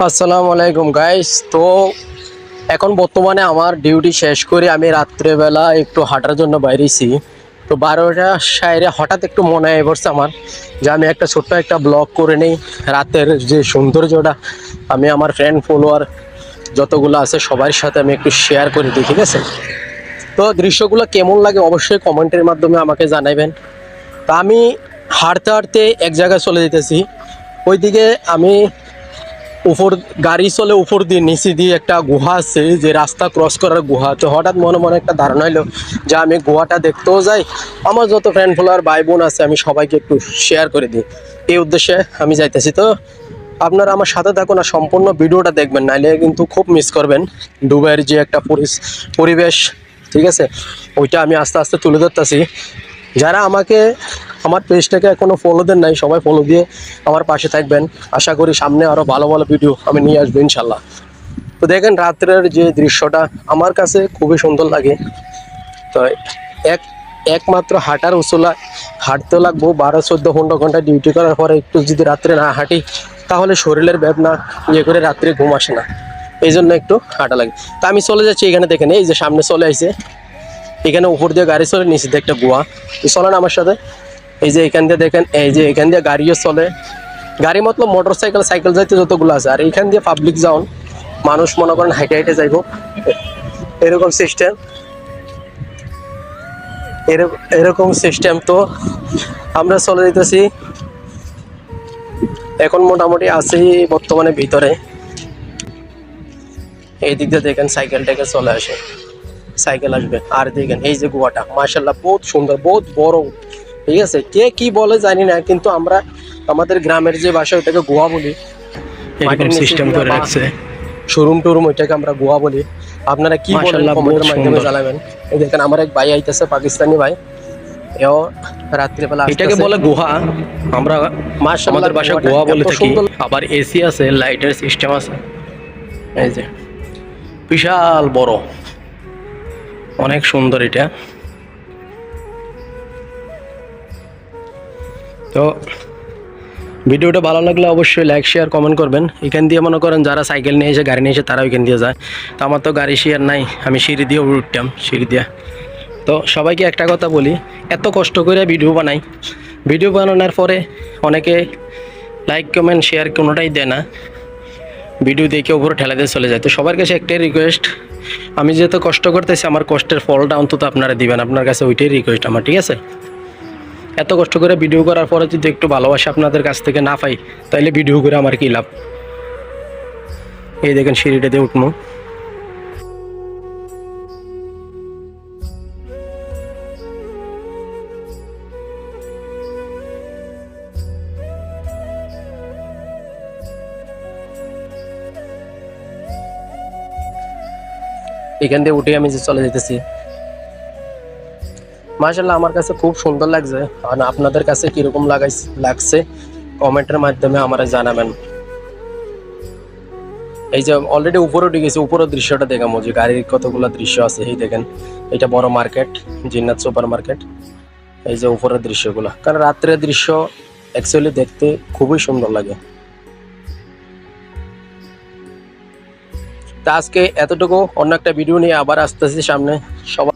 আসসালামু আলাইকুম গাইস। তো এখন বর্তমানে আমার ডিউটি শেষ করে আমি রাত্রেবেলা একটু হাঁটার জন্য বাইরেছি। তো 12টা সাইডে হঠাৎ একটু মনে হয় পড়ছে আমার যে আমি একটা ছোট্ট একটা ব্লগ করে নেই। রাতের যে সৌন্দর্যটা আমি আমার ফ্রেন্ড ফলোয়ার যতগুলো আছে সবার সাথে আমি একটু শেয়ার করে দিই, ঠিক আছে? তো দৃশ্যগুলো কেমন লাগে অবশ্যই কমেন্টের মাধ্যমে আমাকে জানাবেন। তা আমি হাঁটতে হাঁটতে এক জায়গায় চলে যেতেছি। ওইদিকে আমি উপর গাড়ি চলে উপর দিয়ে নিচে দিয়ে একটা গুহা আছে, যে রাস্তা ক্রস করার গুহা। তো হঠাৎ মনে মনে একটা ধারণা হলো যে আমি গুহাটা দেখতেও যাই, আমার যত ফ্রেন্ড ফলোয়ার ভাই বোন আছে আমি সবাইকে একটু শেয়ার করে দিই। এই উদ্দেশ্যে আমি যাইতেছি। তো আপনারা আমার সাথে থাকুন আর সম্পূর্ণ ভিডিওটা দেখবেন, নাইলে কিন্তু খুব মিস করবেন দুবাইয়ের যে একটা পরিবেশ, ঠিক আছে? ওইটা আমি আস্তে আস্তে তুলে ধরতেছি। যারা আমাকে আমার পেজটাকে এখনও ফলো দেন নাই, সবাই ফলো দিয়ে আমার পাশে থাকবেন। আশা করি সামনে আরও ভালো ভালো ভিডিও আমি নিয়ে আসবো ইনশাল্লাহ। তো দেখেন রাত্রের যে দৃশ্যটা আমার কাছে খুবই সুন্দর লাগে। তো একমাত্র হাঁটার উসুলায় হাঁটতে লাগবো 12-14-15 ঘন্টা ডিউটি করার পরে একটু যদি রাত্রে না হাঁটি তাহলে শরীরের ভাবনা ইয়ে করে রাত্রে ঘুম আসে না, এই জন্য একটু হাঁটা লাগে। তা আমি চলে যাচ্ছি। এখানে দেখেন এই যে সামনে চলে আসছে, এখানে উপর দিয়ে গাড়ি চলে, নিচে দিয়ে একটা গোয়া। চলেন আমার সাথে। এই যে এখান দিয়ে দেখেন, এই যে এখান দিয়ে গাড়িও চলে। গাড়ি মতলব মোটর সাইকেল সাইকেল যাইতে যতগুলো আছে, আর এখান দিয়ে পাবলিক যাওন মানুষ মনে করেন হাইটে হাইটে যাইব, এরকম সিস্টেম। এরকম সিস্টেম। তো আমরা চলে যেতেছি এখন, মোটামুটি আছি বর্তমানে ভিতরে। এই দিক দিয়ে দেখেন সাইকেলটাকে চলে আসে, সাইকেল আসবে। আর দেখেন এই যে গোয়াটা মাশাআল্লাহ বহুত সুন্দর, বহুত বড়, ঠিক আছে? কে কি বলে জানি না, কিন্তু আমরা আমাদের গ্রামের যে ভাষা ওইটাকে গোয়া বলি। এরকম সিস্টেম করে রাখছে। শোরুম টুরুম ওইটাকে আমরা গোয়া বলি। আপনারা কি বলেন কমেন্টের মাধ্যমে জানাবেন। এই দেখেন আমার এক ভাই আইতেছে, পাকিস্তানি ভাই, এও রাত্রিবেলা এটাকে বলে গুহা, আমরা মাশাআল্লাহ আমাদের ভাষায় গুহা বলে থাকি। আবার এসি আছে, লাইটের সিস্টেম আছে। এই যে বিশাল বড়, অনেক সুন্দর এটা। তো ভিডিওটা ভালো লাগলে অবশ্যই লাইক শেয়ার কমেন্ট করবেন। এখান দিয়ে মনে করেন যারা সাইকেল নিয়ে এসে গাড়ি নিয়ে এসে তারা ওইখান দিয়ে যায়। তো আমার তো গাড়ি শেয়ার নাই, আমি সিঁড়ি দিয়ে উঠতাম, সিঁড়ি দিয়ে। তো সবাইকে একটা কথা বলি, এত কষ্ট করে ভিডিও বানাই, ভিডিও বানানোর পরে অনেকে লাইক কমেন্ট শেয়ার কোনোটাই দেয় না, ভিডিও দেখে উপরে ঠেলা দিয়ে চলে যায়। তো সবার কাছে একটাই রিকোয়েস্ট, আমি যেহেতু কষ্ট করতেছি আমার কষ্টের ফলটা অন্তত আপনারা দিবেন, আপনার কাছে ওইটাই রিকোয়েস্ট আমার, ঠিক আছে? এত কষ্ট করে ভিডিও করার পরে যদি একটু ভালোবাসা আপনাদের কাছ থেকে না পাই তাহলে ভিডিও করে আমার কী লাভ? এই দেখেন সিঁড়িটা দিয়ে উঠবো। এখান দিয়ে উঠে আমি যে চলে যেতেছি। মাশাআল্লাহ আমার কাছে খুব সুন্দর লাগছে। আর আপনাদের কাছে কিরকম লাগছে কমেন্টের মাধ্যমে আমারা জানাবেন। এই যে অলরেডি উপরে উঠে গেছি, উপরের দৃশ্যটা দেখাবো যে গাড়ির কতগুলো দৃশ্য আছে। এই দেখেন এটা বড় মার্কেট, জিন্নাত সুপার মার্কেট। এই যে উপরের দৃশ্যগুলো, কারণ রাত্রের দৃশ্য অ্যাকচুয়ালি দেখতে খুবই সুন্দর লাগে। তা আজকে এতটুকু, অন্য একটা ভিডিও নিয়ে আবার আসতেছি সামনে। সবাই